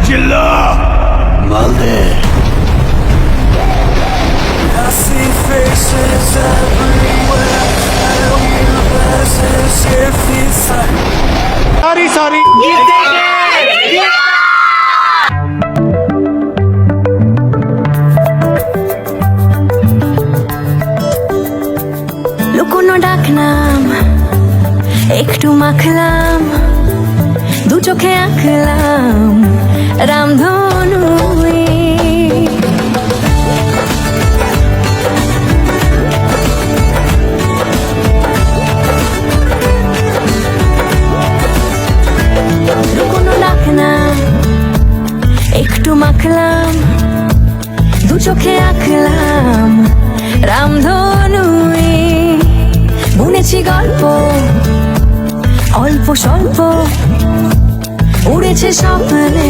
চিল্লা মালদে। I see faces everywhere. Universes if inside. Sorry লুকোনো ডাকলাম, একটু মাখলাম, দু চোখে আঁকলাম রামধনু। লুকোনো ডাকলাম, একটু মাখলাম, দু চোখে আঁকলাম রামধনু। বুনেছি গল্প অল্প স্বল্প, উড়েছে স্বপ্নে